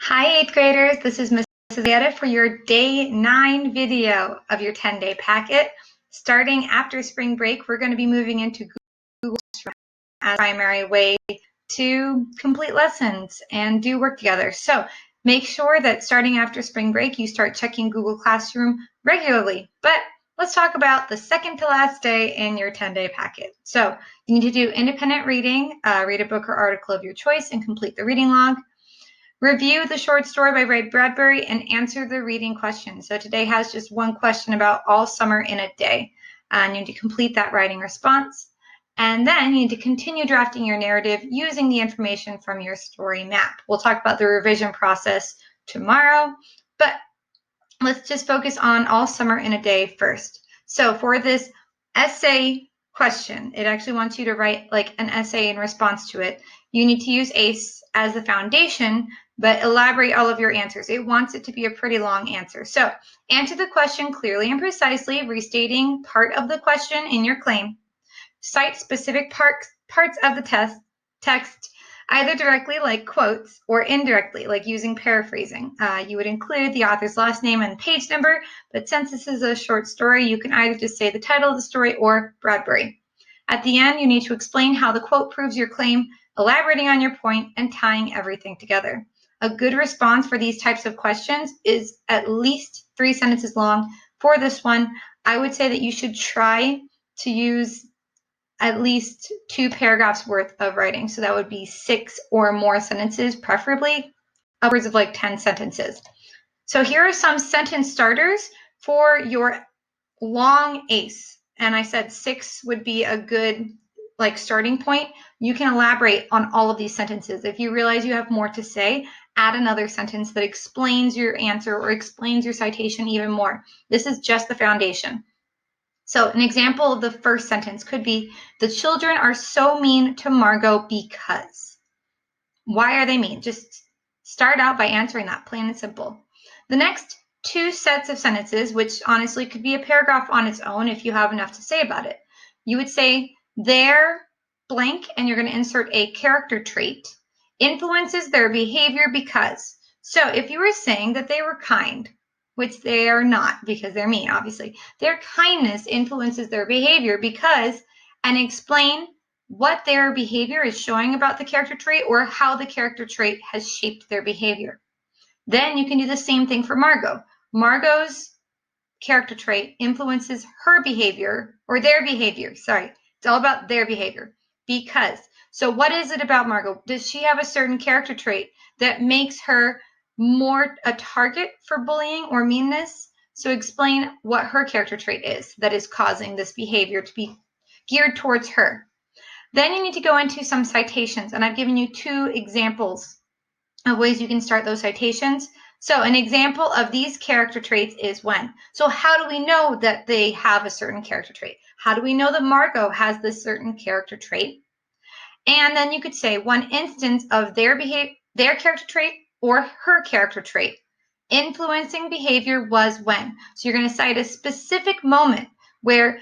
Hi, 8th graders. This is Mrs. Lietta for your Day 9 video of your 10-day packet. Starting after spring break, we're going to be moving into Google Classroom as a primary way to complete lessons and do work together. So make sure that starting after spring break, you start checking Google Classroom regularly. But let's talk about the second to last day in your 10-day packet. So you need to do independent reading, read a book or article of your choice, and complete the reading log. Review the short story by Ray Bradbury and answer the reading question. So today has just one question about all summer in a day. And you need to complete that writing response. And then you need to continue drafting your narrative using the information from your story map. We'll talk about the revision process tomorrow, but let's just focus on all summer in a day first. So for this essay question, it actually wants you to write like an essay in response to it. You need to use ACE as the foundation, but elaborate all of your answers. It wants it to be a pretty long answer. So answer the question clearly and precisely, restating part of the question in your claim. Cite specific parts of the text, either directly like quotes or indirectly like using paraphrasing. You would include the author's last name and page number, but since this is a short story, you can either just say the title of the story or Bradbury. At the end, you need to explain how the quote proves your claim, elaborating on your point and tying everything together. A good response for these types of questions is at least 3 sentences long. For this one, I would say that you should try to use at least 2 paragraphs worth of writing. So that would be 6 or more sentences, preferably upwards of like 10 sentences. So here are some sentence starters for your long ACE. And I said 6 would be a good like starting point. You can elaborate on all of these sentences. If you realize you have more to say, add another sentence that explains your answer or explains your citation even more. This is just the foundation. So an example of the first sentence could be, the children are so mean to Margot because. Why are they mean? Just start out by answering that, plain and simple. The next 2 sets of sentences, which honestly could be a paragraph on its own if you have enough to say about it. You would say, their blank, and you're going to insert a character trait, influences their behavior because. So if you were saying that they were kind, which they are not because they're mean, obviously, their kindness influences their behavior because, and explain what their behavior is showing about the character trait or how the character trait has shaped their behavior. Then you can do the same thing for Margot. Margot's character trait influences her behavior or their behavior. Sorry, it's all about their behavior. Because. So what is it about Margot? Does she have a certain character trait that makes her more a target for bullying or meanness? So explain what her character trait is that is causing this behavior to be geared towards her. Then you need to go into some citations, and I've given you 2 examples of ways you can start those citations. So an example of these character traits is when. So how do we know that they have a certain character trait? How do we know that Margot has this certain character trait? And then you could say one instance of their character trait or her character trait influencing behavior was when. So you're going to cite a specific moment where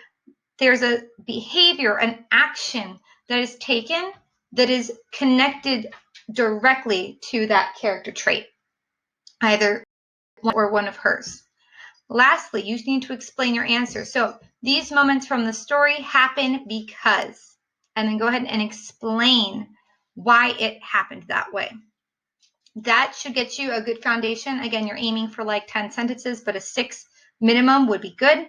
there's a behavior, an action that is taken that is connected directly to that character trait, either one or one of hers. Lastly, you need to explain your answer. So these moments from the story happen because, and then go ahead and explain why it happened that way. That should get you a good foundation. Again, you're aiming for like 10 sentences, but a 6 minimum would be good.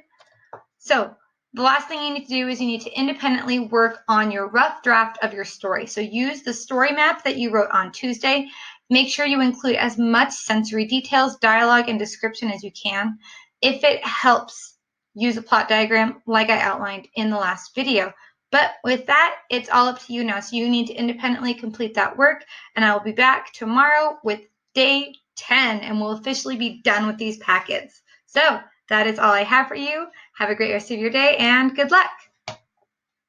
So the last thing you need to do is you need to independently work on your rough draft of your story. So use the story map that you wrote on Tuesday. Make sure you include as much sensory details, dialogue, and description as you can. If it helps, use a plot diagram like I outlined in the last video. But with that, it's all up to you now. So you need to independently complete that work, and I will be back tomorrow with day 10, and we'll officially be done with these packets. So that is all I have for you. Have a great rest of your day and good luck.